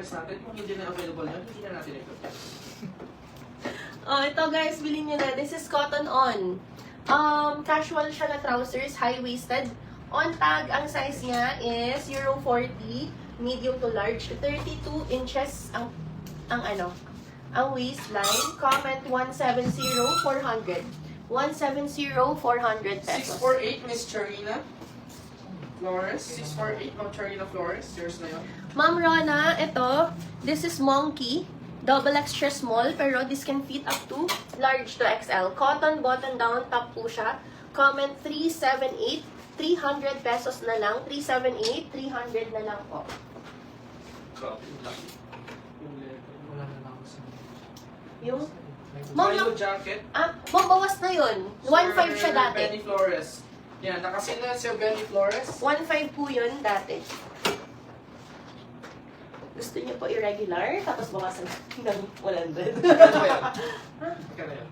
Natin, kung hindi na available yun, hindi na natin ito. Oh, ito guys, bilhin nyo na. This is cotton on. Casual siya na trousers, high-waisted. On tag, ang size niya is Euro 40, medium to large. 32 inches ang waistline. Comment 170-400. 170-400 pesos. 648, Miss Charina Flores. 648, Ma'am Charina Flores. Yours na yun. Ma'am Rona, ito, this is monkey. Double extra small, pero this can fit up to large to XL. Cotton, button down, top po siya. Comment 378, 300 pesos na lang. 378, 300 na lang po. Wala na lang sa... Yung, ma'am, Milo jacket. mabawas na yun. 1.5 siya dati. Benny Flores. Yan, nakasin na siya Benny Flores. 1.5 po yun dati. Gusto niyo po irregular, tapos bawasan ng 100. Kano yan? Kano yan?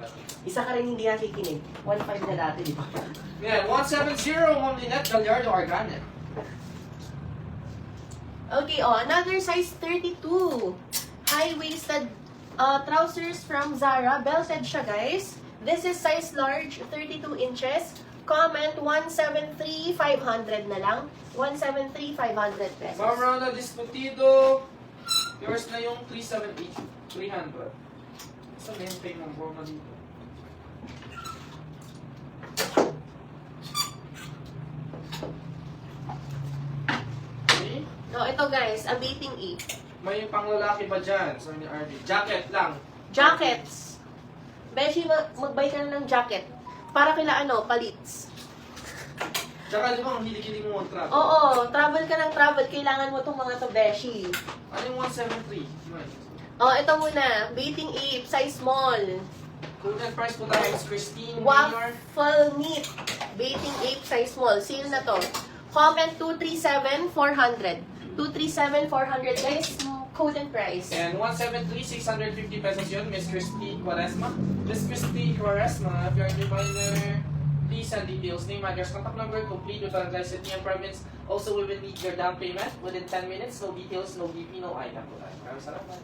Isa ka rin hindi nakikinig. 1.5 na dati, di ba? Yan, 170, Ma'am Lynette Gallardo Arganet. Okay, another size 32. High-waisted trousers from Zara. Belted siya, guys. This is size large, 32 inches. Comment 173,500 na lang. 173,500 pesos. Ma'am Rona Disputido. Yours na yung 378. 300. Saan na yung pay ng Rona dito? Okay. Oh, ito guys, a beating E. May panglalaki ba dyan? Sabi ni RD. Jacket lang. Jackets. Beshi, mag-buy ka na ng jacket. Para kila palits. Tsaka di ba, ang hilig-hilig mo mag-travel? Oo, travel ka ng travel. Kailangan mo itong mga to, Beshi. Ano yung 173? Oh, ito muna. Beating Ape, size small. Total price po tayo is Christine Mayor. Waffle knit. Beating Ape, size small. Sale na to. Comment 237,400. 237,400 guys. Code and price. And 173, 650 pesos yun, Miss Christine Quaresma. Miss Christine Quaresma, if you're a new buyer, please send details, name, address, contact number, complete with Barangay City and Province. Also, we will need your down payment within 10 minutes. No details, no BP, no item. Maraming salamat.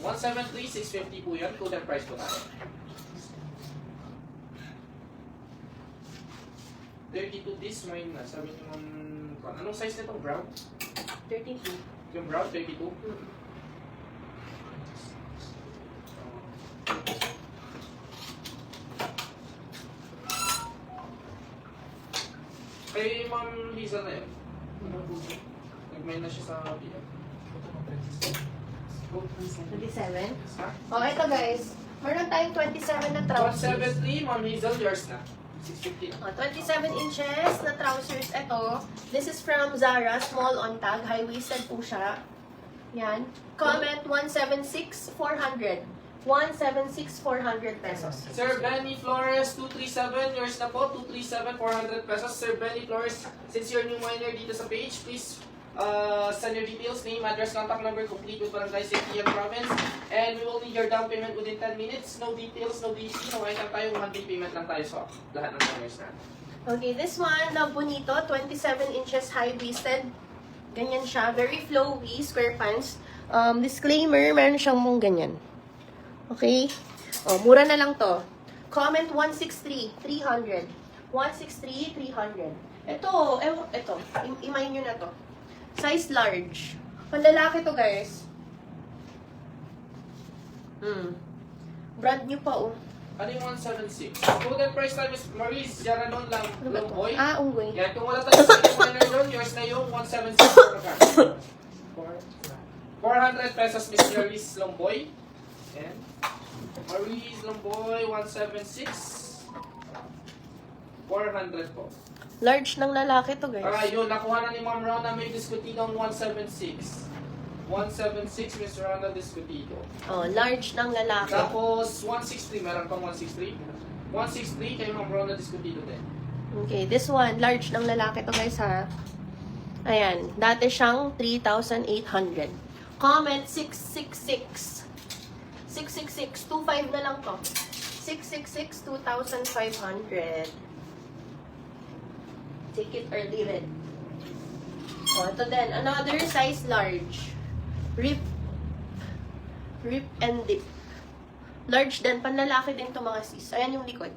173, 650 po yun. Code and price po tayo. 32 this, mine na. Sabi niyo anong size nitong brown? 32. Yung brown, 32? Kay Ma'am Lisa na yun. Nag-mail na siya sa PM. 27. Ha? Oh, ito guys. Meron tayong 27 na trousers. 173, Ma'am Hazel, yours na. 650 na. Oh, 27 inches na trousers. Ito. This is from Zara. Small on tag. High-waisted po siya. Yan. Comment 176,400. 176,400 pesos. Sir Benny Flores, 237, yours na po, 237, 400 pesos. Sir Benny Flores, since you're new miner dito sa page, please send your details, name, address, contact number, complete with Barangay City and Province. And we will need your down payment within 10 minutes. No details, no DC, no item tayo, one-day payment lang tayo sa lahat ng miners na. Okay, this one, na bonito, 27 inches high-waisted. Ganyan siya. Very flowy, square pants. Disclaimer, meron siyang mong ganyan. Okay? Oh, mura na lang to. Comment 163, 300. 163, 300. Ito, ito. Imay nyo na to. Size large. Panlalaki to, guys. Brand new pa, oh. Ano yung 176? Total price time is Maurice Jaranon lang, Ano ba to? Longboy. Ah, unggoy. Yan, kung wala tayo sa miner doon, yours na yung 176 per card. 400 pesos, Miss Maurice Longboy. And Maurice Longboy, 176. 400 po. Large ng lalaki to, guys. Yun, nakuha na ni Ma'am Rona may Discutido 176. 176, Miss Rona Discutido. Oh, large ng lalaki. Tapos, 163, meron pang 163. 163 kay Ma'am Rona Discutido din. Okay, this one, large ng lalaki to, guys, ha. Ayan, dati siyang 3,800. Comment 666. 666 666, 25 na lang to. 666, 2,500. Take it or leave it. So, ito din. Another size large. Rip and dip. Large din. Panlalaki din to mga sis. Ayan yung likod.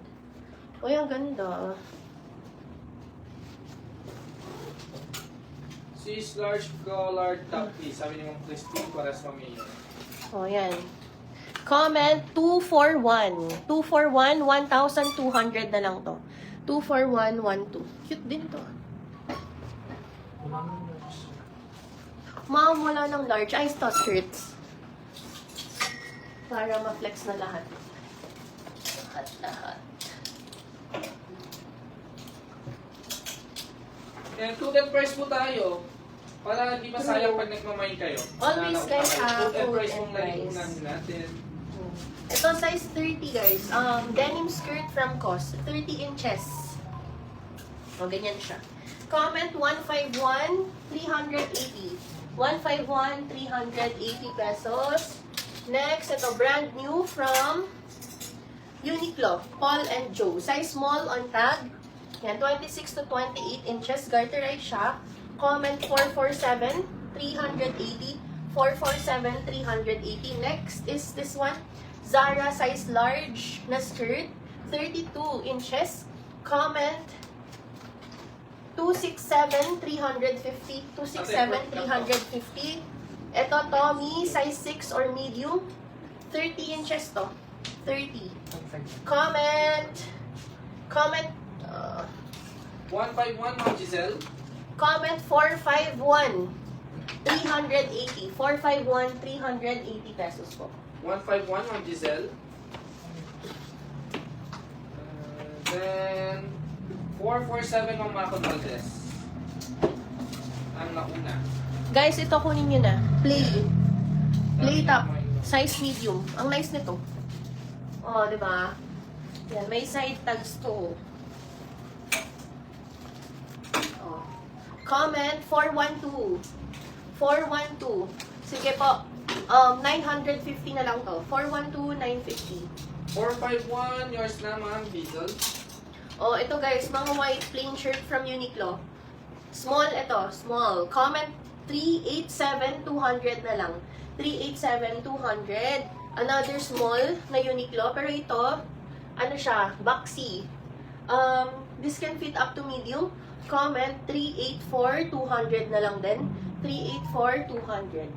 Uy, ang ganda. Sis large collar top please. Sabi ni Ma'am Christine, pares kami yun. O, yan. Comment 241. 241, 1,200 na lang to. 24112. Cute din to. Ma'am, wala ng large. Ay, ito, skirts. Para ma-flex na lahat. Lahat. And to the price po tayo. Para di masayang pag nagmamay kayo. Always guys, to the food price and mong lagi price. unahin natin. Ito, size 30, guys. Denim skirt from COS. 30 inches. O, ganyan siya. Comment 151, 380. 151, 380 pesos. Next, ito, brand new from Uniqlo. Paul and Joe. Size small on tag. Yan, 26 to 28 inches. Garterized siya. Comment 447, 380. 447, 380. Next is this one. Zara size large na skirt. 32 inches. Comment 267, 350. 267, 350. Ito, Tommy, size 6 or medium. 30 inches to. 30. Comment 151, Ma'am Giselle. Comment 451, 380. 451, 380 pesos po. 151, Ma'am Giselle. Then, 447, Ma'am Mako Valdez. Ang nauna. Guys, ito kunin nyo na. Play top. Size medium. Ang nice nito. Oh, di ba? Yan, may side tags to. Oh. Comment 412. 412. Sige po. 950 na lang to. 412, 950. 451, yours na, Ma'am Hazel. Oh, ito guys, mga white plain shirt from Uniqlo. Small ito, small. Comment 387, 200 na lang. 387, 200. Another small na Uniqlo. Pero ito, ano siya, boxy. This can fit up to medium. Comment 384, 200 na lang din. 384, 200.